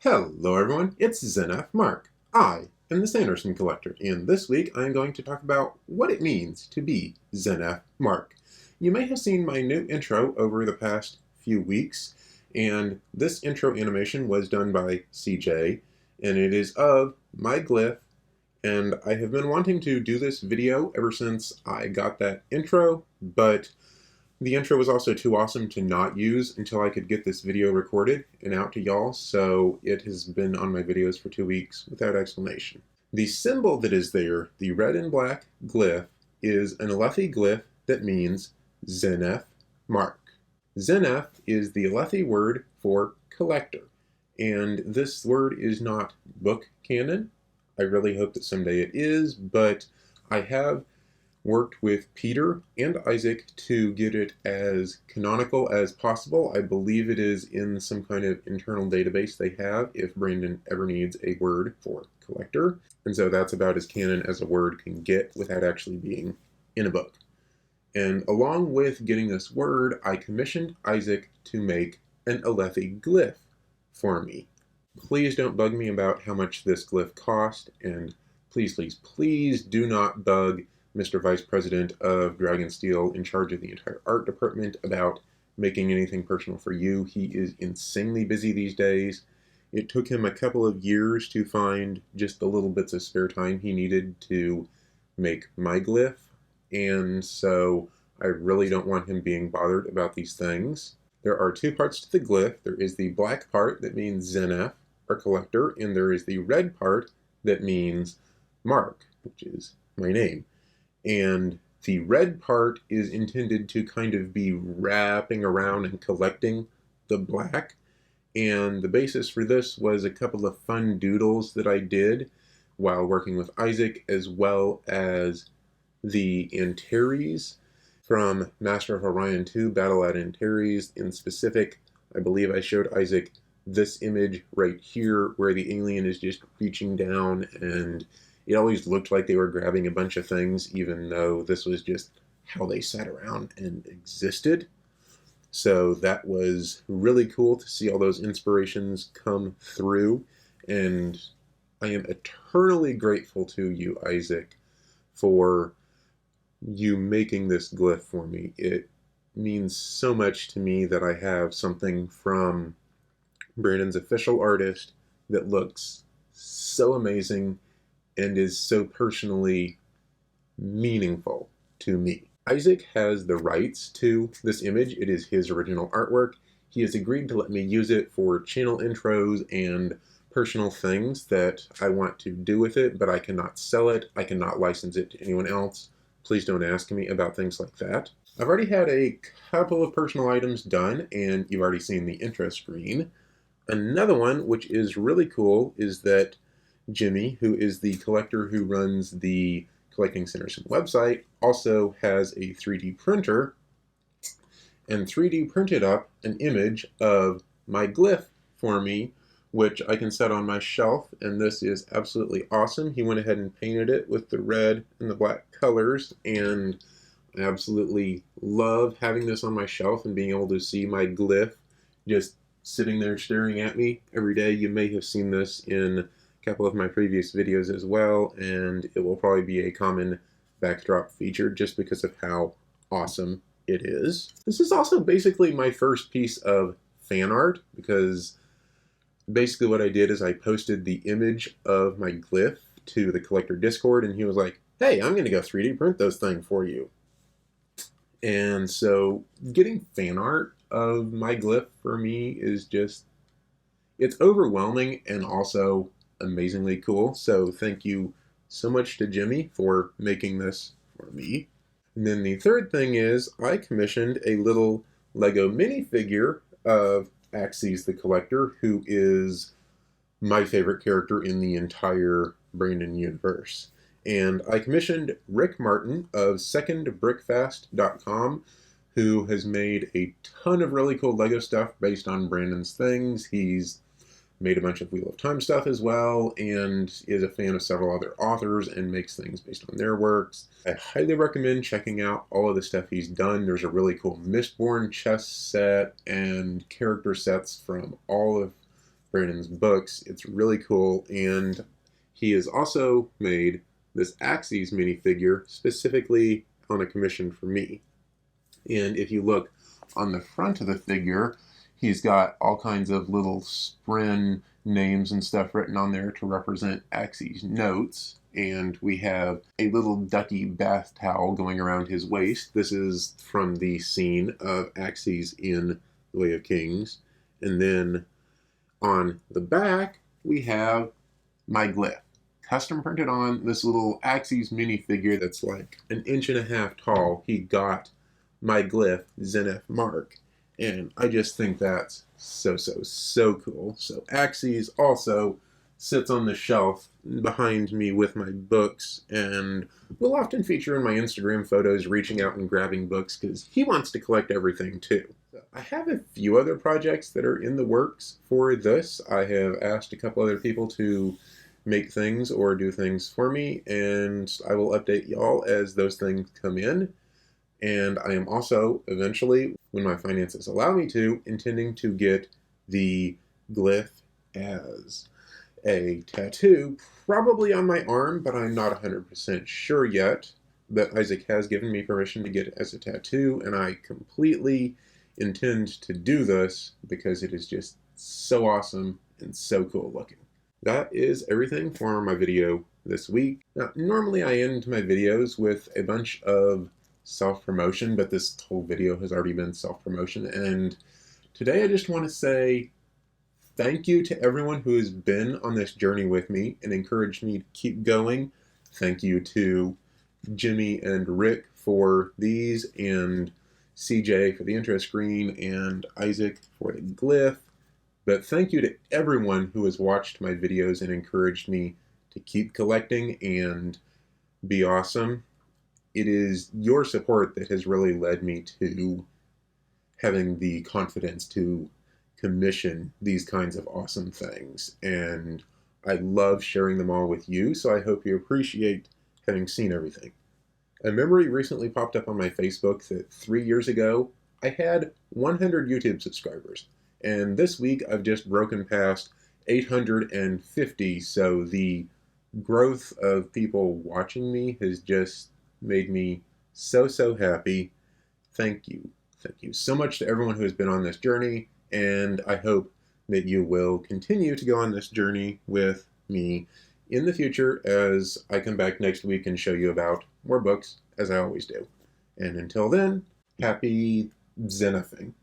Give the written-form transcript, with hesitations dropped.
Hello everyone, it's Zenef Mark. I am the Sanderson collector, and this week I am going to talk about what it means to be Zenef Mark. You may have seen my new intro over the past few weeks, and this intro animation was done by CJ, and it is of my Glyph, and I have been wanting to do this video ever since I got that intro, but the intro was also too awesome to not use until I could get this video recorded and out to y'all, so it has been on my videos for 2 weeks without explanation. The symbol that is there, the red and black glyph, is an Alethi glyph that means Zenef Mark. Zenef is the Alethi word for collector, and this word is not book canon. I really hope that someday it is, but I have worked with Peter and Isaac to get it as canonical as possible. I believe it is in some kind of internal database they have if Brandon ever needs a word for collector. And so that's about as canon as a word can get without actually being in a book. And along with getting this word, I commissioned Isaac to make an Alethi glyph for me. Please don't bug me about how much this glyph cost, and please, please, please do not bug Mr. Vice President of Dragonsteel in charge of the entire art department about making anything personal for you. He is insanely busy these days. It took him a couple of years to find just the little bits of spare time he needed to make my glyph, and so I really don't want him being bothered about these things. There are two parts to the glyph. There is the black part that means Zenef, or collector, and there is the red part that means Mark, which is my name. And the red part is intended to kind of be wrapping around and collecting the black. And the basis for this was a couple of fun doodles that I did while working with Isaac, as well as the Antares from Master of Orion 2, Battle at Antares. In specific, I believe I showed Isaac this image right here where the alien is just reaching down, and it always looked like they were grabbing a bunch of things, even though this was just how they sat around and existed. So that was really cool to see all those inspirations come through, and I am eternally grateful to you, Isaac, for you making this glyph for me. It means so much to me that I have something from Brandon's official artist that looks so amazing and is so personally meaningful to me. Isaac has the rights to this image. It is his original artwork. He has agreed to let me use it for channel intros and personal things that I want to do with it, but I cannot sell it. I cannot license it to anyone else. Please don't ask me about things like that. I've already had a couple of personal items done, and you've already seen the intro screen. Another one, which is really cool, is that Jimmy, who is the collector who runs the Collecting Sanderson website, also has a 3D printer and 3D printed up an image of my glyph for me, which I can set on my shelf, and this is absolutely awesome. He went ahead and painted it with the red and the black colors, and I absolutely love having this on my shelf and being able to see my glyph just sitting there staring at me every day. You may have seen this in a couple of my previous videos as well, and it will probably be a common backdrop feature just because of how awesome it is. This is also basically my first piece of fan art, because basically what I did is I posted the image of my glyph to the collector Discord, and he was like, hey, I'm going to go 3D print those things for you. And so getting fan art of my glyph for me is just, it's overwhelming and also amazingly cool. So thank you so much to Jimmy for making this for me. And then the third thing is I commissioned a little Lego minifigure of Axes the Collector, who is my favorite character in the entire Brandon universe. And I commissioned Rick Martin of secondbrickfast.com, who has made a ton of really cool Lego stuff based on Brandon's things. He's made a bunch of Wheel of Time stuff as well, and is a fan of several other authors and makes things based on their works. I highly recommend checking out all of the stuff he's done. There's a really cool Mistborn chess set and character sets from all of Brandon's books. It's really cool, and he has also made this Axes minifigure specifically on a commission for me. And if you look on the front of the figure, he's got all kinds of little Spren names and stuff written on there to represent Axes notes. And we have a little ducky bath towel going around his waist. This is from the scene of Axes in The Way of Kings. And then on the back, we have my Glyph, custom printed on this little Axes minifigure that's like 1.5 inches tall. He got my Glyph, Zenef Mark, and I just think that's so cool. So Axes also sits on the shelf behind me with my books, and will often feature in my Instagram photos reaching out and grabbing books because he wants to collect everything too. I have a few other projects that are in the works for this. I have asked a couple other people to make things or do things for me, and I will update y'all as those things come in. And I am also, eventually, when my finances allow me to, intending to get the Glyph as a tattoo, probably on my arm, but I'm not 100% sure yet. But Isaac has given me permission to get it as a tattoo, and I completely intend to do this because it is just so awesome and so cool looking. That is everything for my video this week. Now, normally I end my videos with a bunch of self-promotion, but this whole video has already been self-promotion, and today I just want to say thank you to everyone who has been on this journey with me and encouraged me to keep going. Thank you to Jimmy and Rick for these, and CJ for the intro screen, and Isaac for the Glyph. But thank you to everyone who has watched my videos and encouraged me to keep collecting and be awesome. It is your support that has really led me to having the confidence to commission these kinds of awesome things. And I love sharing them all with you, so I hope you appreciate having seen everything. A memory recently popped up on my Facebook that 3 years ago, I had 100 YouTube subscribers. And this week, I've just broken past 850, so the growth of people watching me has just made me so happy. Thank you. Thank you so much to everyone who has been on this journey, and I hope that you will continue to go on this journey with me in the future as I come back next week and show you about more books, as I always do. And until then, happy Zenefing.